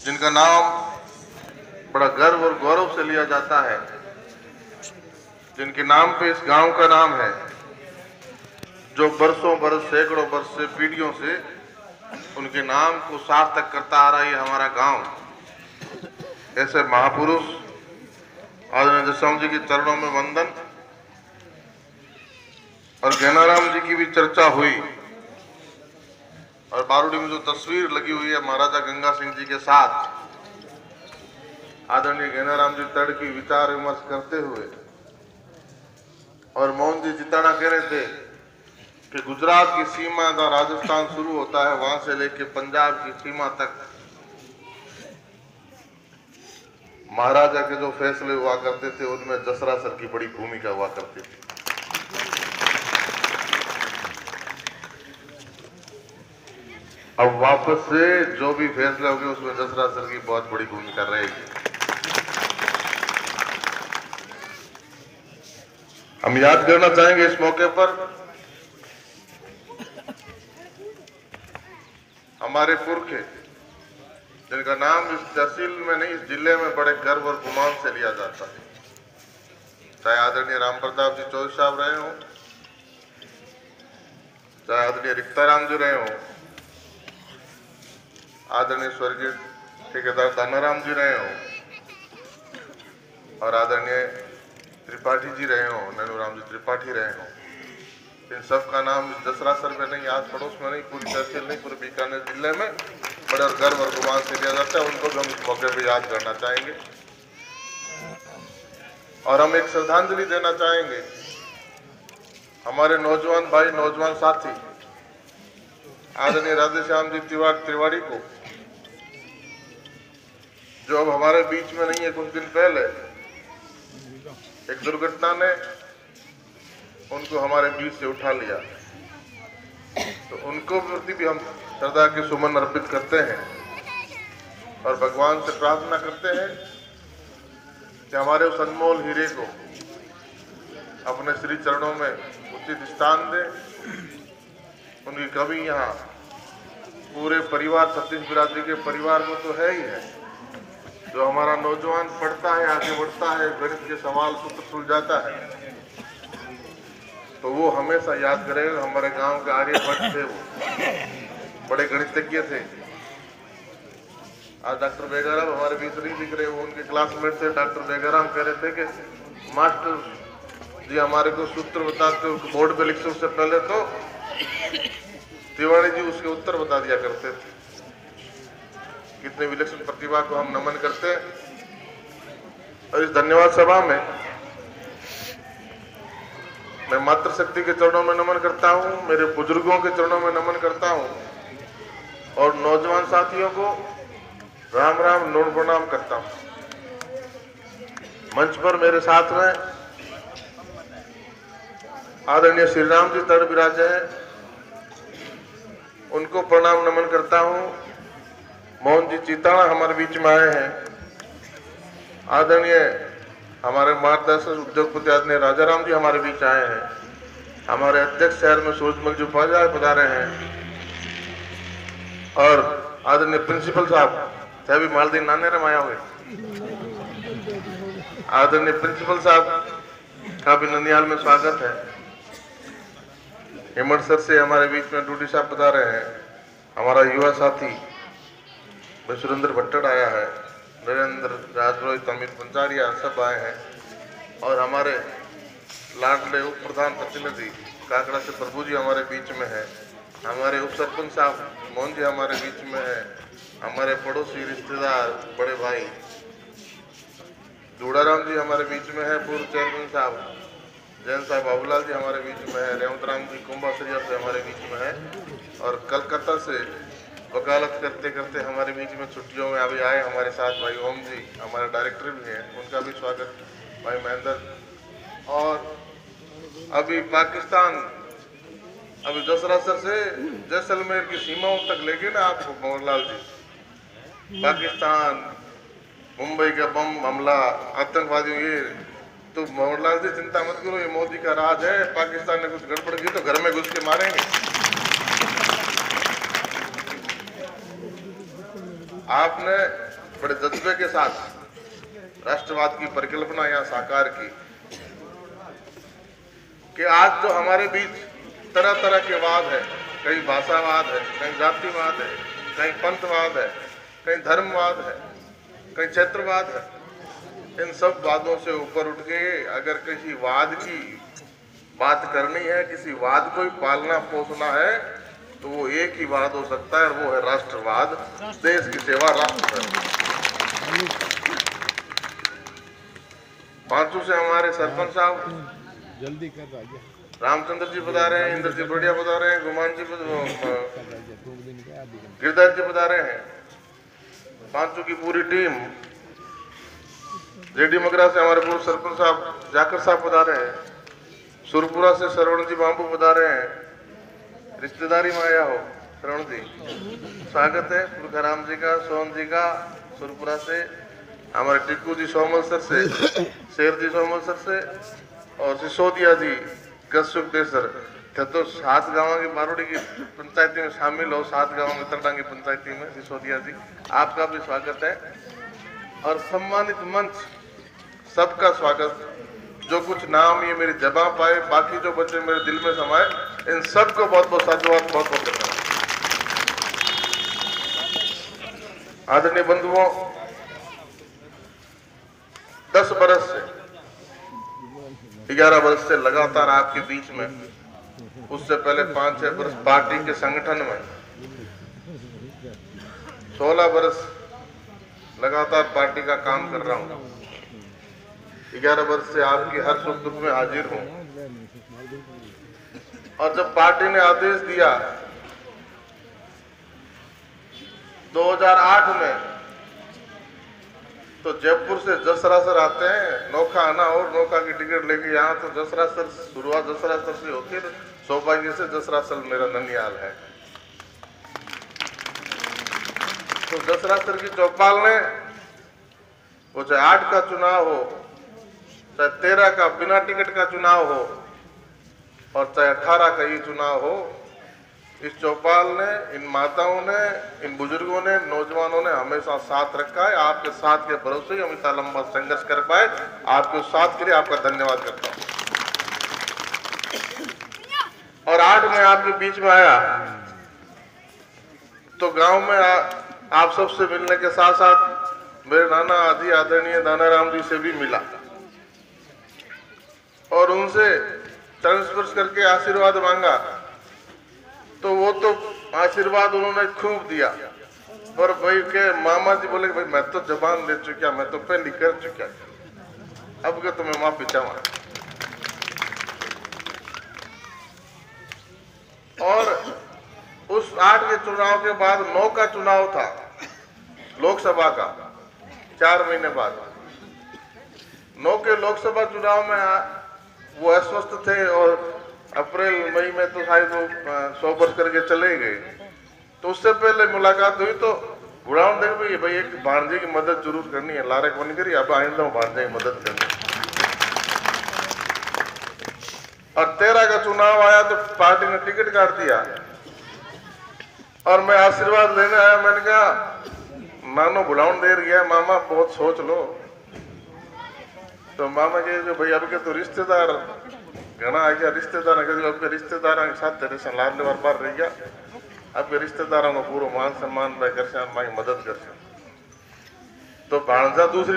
जिनका नाम बड़ा गर्व और गौरव से लिया जाता है, जिनके नाम पे इस गांव का नाम है, जो बरसों बरस सैकड़ों वर्ष से पीढ़ियों से उनके नाम को सार्थक करता आ रहा है हमारा गांव। ऐसे महापुरुष आदरणीय जसराम जी के चरणों में वंदन। और गहनाराम जी की भी चर्चा हुई और बारूडी में जो तस्वीर लगी हुई है महाराजा गंगा सिंह जी के साथ, आदरणीय गहनाराम जी तड़ की विचार विमर्श करते हुए, और मोहन जी जिताना कह रहे थे कि गुजरात की सीमा का राजस्थान शुरू होता है, वहां से लेके पंजाब की सीमा तक महाराजा के जो फैसले हुआ करते थे उनमें जसरा सर की बड़ी भूमिका हुआ करती थी। अब वापस से जो भी फैसले होंगे उसमें जसरा सर की बहुत बड़ी भूमिका रहेगी। हम याद करना चाहेंगे इस मौके पर हमारे पुरखे, जिनका नाम इस तहसील में नहीं इस जिले में बड़े गर्व और गुमान से लिया जाता है, चाहे आदरणीय राम प्रताप जी चौधरी साहब रहे हो, चाहे आदरणीय रिक्ताराम जी रहे हो, आदरणीय स्वर्गीय ठेकेदार दानाराम जी रहे हो, और आदरणीय त्रिपाठी जी रहे हो, नैनूराम जी त्रिपाठी रहे हो। इन सब का नाम जसरा सर में नहीं, आस पड़ोस में नहीं, पूरी तहसील नहीं, पूरे बीकानेर जिले में बड़े और गर्व और गुमान से लिया जाता है। उनको भी हम इस मौके पर याद करना चाहेंगे और हम एक श्रद्धांजलि देना चाहेंगे हमारे नौजवान भाई, नौजवान साथी आदरणीय राधेश्याम जी तिवारी को, जो अब हमारे बीच में नहीं है। कुछ दिन पहले एक दुर्घटना ने उनको हमारे बीच से उठा लिया, तो उनको प्रति भी हम श्रद्धा के सुमन अर्पित करते हैं और भगवान से प्रार्थना करते हैं कि हमारे उस अनमोल हीरे को अपने श्री चरणों में उचित स्थान दे। उनकी कमी यहाँ पूरे परिवार, सतीश बिरादरी के परिवार में तो है ही है। जो हमारा नौजवान पढ़ता है, आगे बढ़ता है, गणित के सवाल सूत्र सुलझाता है, तो वो हमेशा याद करेगा। हमारे गांव के आर्यभट्ट थे, वो बड़े गणितज्ञ थे। आज डॉक्टर बेगाराम हमारे बीच नहीं दिख रहे, वो उनके क्लासमेट थे। डॉक्टर बेगाराम कह रहे थे कि मास्टर जी हमारे को सूत्र बताते बोर्ड पे लिखते, उससे पहले तो तिवारी जी उसके उत्तर बता दिया करते थे। कितने विलक्षण प्रतिभा को हम नमन करते हैं। और इस धन्यवाद सभा में मैं मातृशक्ति के चरणों में नमन करता हूं, मेरे बुजुर्गों के चरणों में नमन करता हूं और नौजवान साथियों को राम राम नोट प्रणाम करता हूं। मंच पर मेरे साथ में आदरणीय श्री राम जी तड़ विराजे हैं, उनको प्रणाम नमन करता हूं। मोहन जी चिताना हमारे बीच में आए हैं। आदरणीय हमारे मार्गदर्शक उद्योगपति आदरणीय राजाराम जी हमारे बीच आए हैं। हमारे अध्यक्ष शहर में सूरजमल जी पधारे हैं और आदरणीय प्रिंसिपल साहब चाहे भी मालदीन नाने रमाया हुए, आदरणीय प्रिंसिपल साहब का भी ननियाल में स्वागत है। हिमड़सर से हमारे बीच में डूडी साहब पधारे हैं। हमारा युवा साथी सुरेंद्र भट्टड़ आया है, नरेंद्र राजरोहित, अमित पंचारिया सब आए हैं और हमारे लाडले उप प्रधान प्रतिनिधि काकड़ा से प्रभु जी हमारे बीच में है। हमारे उप सरपंच साहब मोहन जी हमारे बीच में है। हमारे पड़ोसी रिश्तेदार बड़े भाई दूड़ाराम जी हमारे बीच में है। पूर्व चेयरमैन साहब जैन साहब बाबूलाल जी हमारे बीच में है। रेवंत राम जी कुंभासरिया से हमारे बीच में है और कलकत्ता से वकालत करते करते हमारे बीच में छुट्टियों में अभी आए हमारे साथ भाई ओम जी हमारे डायरेक्टर भी हैं, उनका भी स्वागत। भाई महेंद्र और अभी पाकिस्तान, अभी जसरा सर से जैसलमेर की सीमाओं तक लेके ना आपको मोहनलाल जी, पाकिस्तान मुंबई का बम हमला आतंकवादियों ये, तो मोहनलाल जी चिंता मत करो, ये मोदी का राज है। पाकिस्तान ने कुछ गड़बड़ की तो घर में घुस के मारेंगे। आपने बड़े जज्बे के साथ राष्ट्रवाद की परिकल्पना यहाँ साकार की कि आज जो हमारे बीच तरह तरह के वाद है, कहीं भाषावाद है, कहीं जातिवाद है, कहीं पंथवाद है, कहीं धर्मवाद है, कहीं क्षेत्रवाद है, इन सब वादों से ऊपर उठ के अगर किसी वाद की बात करनी है, किसी वाद को ही पालना पोसना है, तो वो एक ही वाद हो सकता है, और वो है राष्ट्रवाद, देश की सेवा, राष्ट्र। पांचू से हमारे सरपंच साहब जल्दी कर रहा है, रामचंद्र जी बता रहे हैं, इंद्र जी बढ़िया बता रहे हैं, गुमान जी गिरधर जी बता रहे हैं, पांचू की पूरी टीम, जेडी मगरा से हमारे पूर्व सरपंच साहब जाकर साहब बता रहे हैं, सुरपुरा से श्रवण जी बाबू बता रहे हैं, रिश्तेदारी में आया हो श्रवण जी, स्वागत है पुरखाराम जी का, सोहन जी का, सुरपुरा से हमारे टिक्कू जी सोमलसर से, शेर जी सोमलसर से, और सिसोदिया जी कसुकदेसर, तो 7 गांव की बारोड़ी की पंचायती में शामिल हो, 7 गांव में तरडांगी पंचायती में सिसोदिया जी, आपका भी स्वागत है। और सम्मानित मंच, सबका स्वागत। जो कुछ नाम ये मेरी जबां पाए, बाकी जो बच्चे मेरे दिल में समाये, इन सबको बहुत बहुत साधुवाद, बहुत बहुत धन्यवाद। आदरणीय बंधुओं, 10 बरस से 11 वर्ष से लगातार आपके बीच में, उससे पहले 5-6 वर्ष पार्टी के संगठन में, 16 वर्ष लगातार पार्टी का काम कर रहा हूं, 11 वर्ष से आपके हर सुख दुख में हाजिर हूं। और जब पार्टी ने आदेश दिया 2008 में, तो जयपुर से जसरासर आते हैं, नौखा आना और नौखा की टिकट लेके यहाँ, तो जसरासर शुरुआत जसरासर से होती है, सौभाग्य से जसरासर मेरा ननियाल है। तो जसरासर की चौपाल ने, वो चाहे 8 का चुनाव हो, चाहे 13 का बिना टिकट का चुनाव हो, और चाहे 18 का ये चुनाव हो, इस चौपाल ने, इन माताओं ने, इन बुजुर्गों ने, नौजवानों ने हमेशा साथ रखा है। आपके साथ के भरोसे ही हम इतना लंबा संघर्ष कर पाए। आपके साथ के लिए आपका धन्यवाद करता हूं। और 8 में आपके बीच में आया तो गांव में आप सबसे मिलने के साथ साथ मेरे नाना आदि आदरणीय दानाराम जी से भी मिला और उनसे चरण स्पर्श करके आशीर्वाद मांगा। तो वो तो आशीर्वाद उन्होंने खूब दिया, पर भाई के मामा जी बोले भाई मैं तो जबान दे चुका, मैं तो पहले कर चुका, अब के तुम्हें माफी चाहूंगा। और उस 8 के चुनाव के बाद 9 का चुनाव था लोकसभा का, 4 महीने बाद 9 के लोकसभा चुनाव में वो अस्वस्थ थे और अप्रैल मई में तो शायद वो 100 वर्ष करके चले गए। तो उससे पहले मुलाकात हुई तो बुढ़ाऊं देख भाई एक भांजे की मदद जरूर करनी है, लारक बन करी, अब आइंदा भांजे की मदद करनी। और 13 का चुनाव आया तो पार्टी ने टिकट काट दिया और मैं आशीर्वाद लेने आया। मैंने कहा मानो बुलाउन देर गया मामा, बहुत सोच लो। तो मामा कहे भाई अब के तो रिश्तेदार घना आ गया, रिश्तेदार अब के रिश्तेदार के साथ तेरे से लाडले बार रह गया, अब के रिश्तेदारों को पूरा मान सम्मान कर मदद कर। तो भांजा दूसरी